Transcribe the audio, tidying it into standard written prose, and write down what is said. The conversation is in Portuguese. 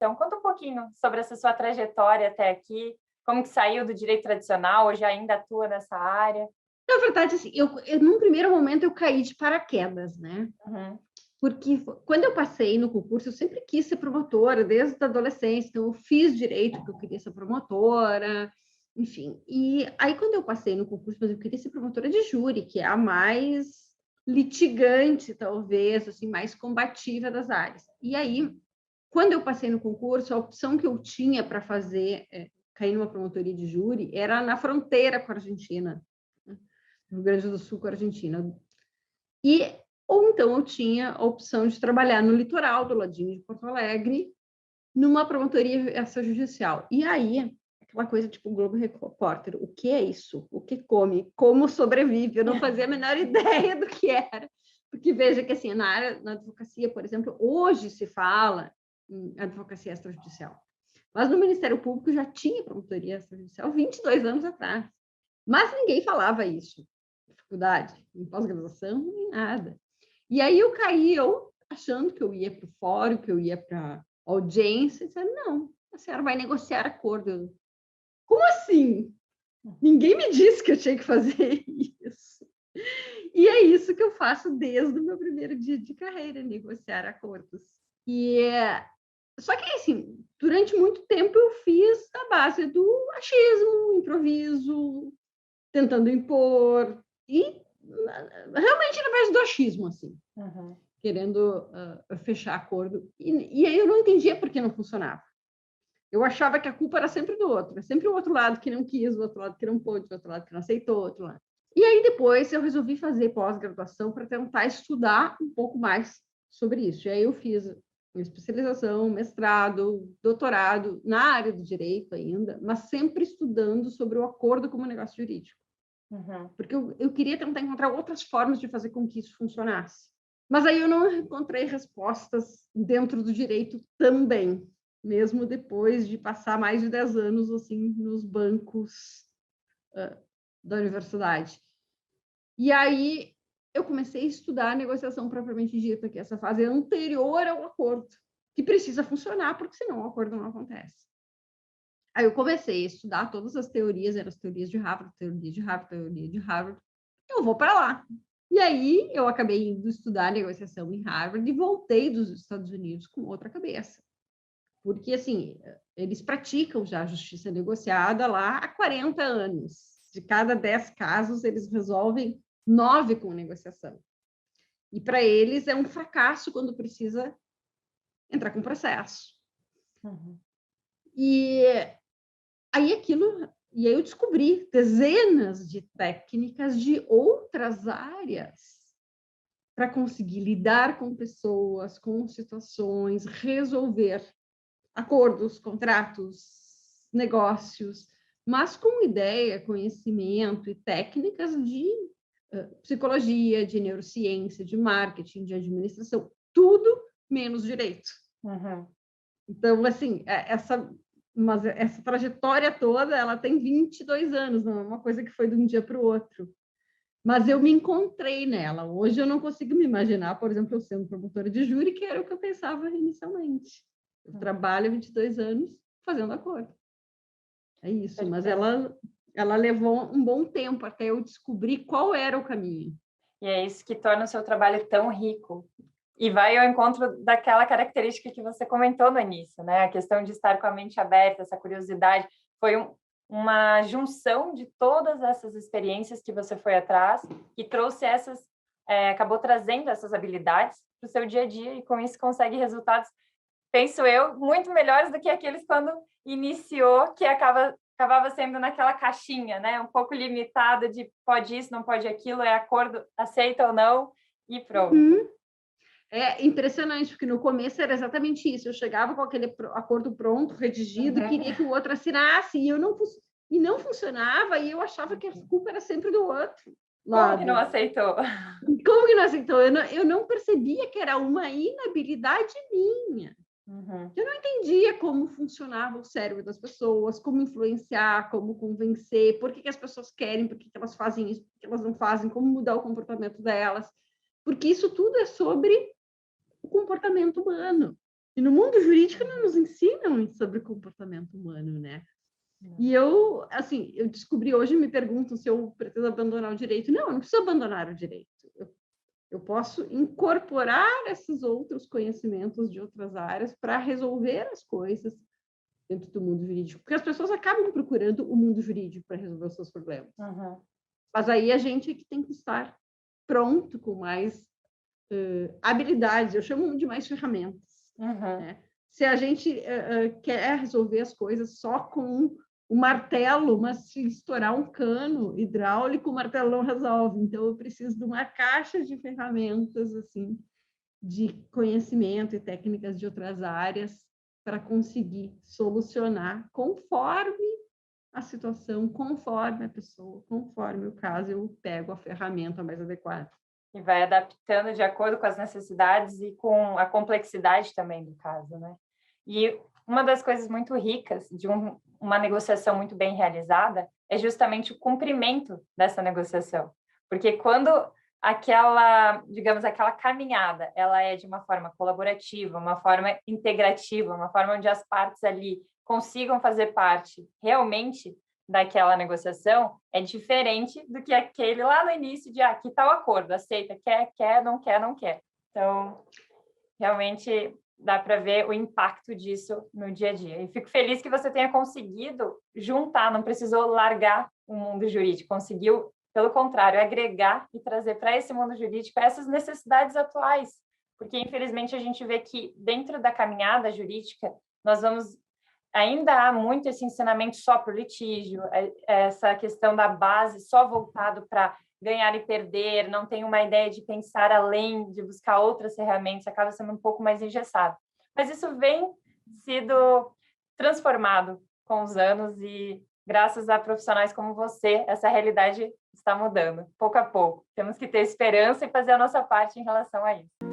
Então, conta um pouquinho sobre essa sua trajetória até aqui, como que saiu do direito tradicional, hoje ainda atua nessa área? Na verdade, assim, num primeiro momento eu caí de paraquedas, né? Uhum, Porque quando eu passei no concurso, eu sempre quis ser promotora, desde a adolescência, então eu fiz direito porque eu queria ser promotora, enfim. E aí, quando eu passei no concurso, mas eu queria ser promotora de júri, que é a mais litigante, talvez, assim, mais combativa das áreas. E aí, quando eu passei no concurso, a opção que eu tinha para fazer, cair numa promotoria de júri, era na fronteira com a Argentina, né? No Rio Grande do Sul com a Argentina. E, ou então eu tinha a opção de trabalhar no litoral, do ladinho de Porto Alegre, numa promotoria extrajudicial. E aí, aquela coisa tipo Globo Repórter, o que é isso? O que come? Como sobrevive? Eu não fazia a menor ideia do que era. Porque veja que assim, na advocacia, por exemplo, hoje se fala em advocacia extrajudicial. Mas no Ministério Público já tinha promotoria extrajudicial 22 anos atrás. Mas ninguém falava isso em faculdade, em pós-graduação, nem nada. E aí eu caí, eu achando que eu ia para o fórum, que eu ia para audiência, dizendo, não, a senhora vai negociar acordo. Como assim? Ninguém me disse que eu tinha que fazer isso. E é isso que eu faço desde o meu primeiro dia de carreira, negociar acordos. E só que assim, durante muito tempo eu fiz a base do achismo, improviso, tentando impor e realmente na base do achismo, assim, uhum. querendo fechar acordo. E aí eu não entendia por que não funcionava. Eu achava que a culpa era sempre do outro, é sempre o outro lado que não quis, o outro lado que não pôde, o outro lado que não aceitou, o outro lado. E aí depois eu resolvi fazer pós-graduação para tentar estudar um pouco mais sobre isso. E aí eu fiz uma especialização, mestrado, doutorado na área do direito ainda, mas sempre estudando sobre o acordo como negócio jurídico. Uhum. Porque eu queria tentar encontrar outras formas de fazer com que isso funcionasse. Mas aí eu não encontrei respostas dentro do direito também, mesmo depois de passar mais de 10 anos assim nos bancos da universidade. E aí eu comecei a estudar a negociação propriamente dita, que é essa fase anterior ao acordo, que precisa funcionar, porque senão o acordo não acontece. Aí eu comecei a estudar todas as teorias, eram as teorias de Harvard, teoria de Harvard, teoria de Harvard. Eu vou para lá. E aí eu acabei indo estudar negociação em Harvard e voltei dos Estados Unidos com outra cabeça. Porque, assim, eles praticam já a justiça negociada lá há 40 anos. De cada 10 casos, eles resolvem 9 com negociação. E para eles é um fracasso quando precisa entrar com processo. Uhum. E e aí eu descobri dezenas de técnicas de outras áreas para conseguir lidar com pessoas, com situações, resolver acordos, contratos, negócios, mas com ideia, conhecimento e técnicas de psicologia, de neurociência, de marketing, de administração, tudo menos direito. Uhum. Então, assim, mas essa trajetória toda, ela tem 22 anos, não é uma coisa que foi de um dia para o outro. Mas eu me encontrei nela. Hoje eu não consigo me imaginar, por exemplo, eu sendo promotora de júri, que era o que eu pensava inicialmente. Eu trabalho há 22 anos fazendo acordo. É isso, mas Perfeito. ela levou um bom tempo até eu descobrir qual era o caminho. E é isso que torna o seu trabalho tão rico. E vai ao encontro daquela característica que você comentou no início, né? A questão de estar com a mente aberta, essa curiosidade. Foi uma junção de todas essas experiências que você foi atrás e trouxe acabou trazendo essas habilidades para o seu dia a dia e com isso consegue resultados, penso eu, muito melhores do que aqueles quando iniciou, que acabava sendo naquela caixinha, né? Um pouco limitada de pode isso, não pode aquilo, é acordo, aceita ou não, e pronto. Uhum. É impressionante, porque no começo era exatamente isso. Eu chegava com aquele acordo pronto, redigido, e Uhum. queria que o outro assinasse, e não funcionava, e eu achava que a culpa era sempre do outro Como que não lado. aceitou? Como que não aceitou? Eu não percebia que era uma inabilidade minha. Uhum. Eu não entendia como funcionava o cérebro das pessoas, como influenciar, como convencer, por que as pessoas querem, por que elas fazem isso, por que elas não fazem, como mudar o comportamento delas. Porque isso tudo é sobre o comportamento humano. E no mundo jurídico não nos ensinam sobre comportamento humano, né? E eu, assim, eu descobri hoje, me perguntam se eu pretendo abandonar o direito. Não, eu não preciso abandonar o direito. Eu posso incorporar esses outros conhecimentos de outras áreas para resolver as coisas dentro do mundo jurídico. Porque as pessoas acabam procurando o mundo jurídico para resolver os seus problemas. Uhum. Mas aí a gente é que tem que estar pronto com mais habilidades. Eu chamo de mais ferramentas. Né? Se a gente quer resolver as coisas só com um martelo, mas se estourar um cano hidráulico, o martelo não resolve. Então, eu preciso de uma caixa de ferramentas, assim, de conhecimento e técnicas de outras áreas para conseguir solucionar conforme a situação, conforme a pessoa, conforme o caso, eu pego a ferramenta mais adequada. E vai adaptando de acordo com as necessidades e com a complexidade também do caso, né? E uma das coisas muito ricas de uma negociação muito bem realizada é justamente o cumprimento dessa negociação. Porque quando aquela, digamos, aquela caminhada, ela é de uma forma colaborativa, uma forma integrativa, uma forma onde as partes ali consigam fazer parte realmente daquela negociação, é diferente do que aquele lá no início de aqui está o acordo, aceita, quer, não quer, não quer. Então, realmente dá para ver o impacto disso no dia a dia. E fico feliz que você tenha conseguido juntar, não precisou largar o mundo jurídico, conseguiu, pelo contrário, agregar e trazer para esse mundo jurídico essas necessidades atuais, porque infelizmente a gente vê que dentro da caminhada jurídica nós vamos ainda há muito esse ensinamento só para o litígio, essa questão da base só voltado para ganhar e perder, não tem uma ideia de pensar além, de buscar outras ferramentas, acaba sendo um pouco mais engessado. Mas isso vem sido transformado com os anos e graças a profissionais como você, essa realidade está mudando, pouco a pouco. Temos que ter esperança e fazer a nossa parte em relação a isso.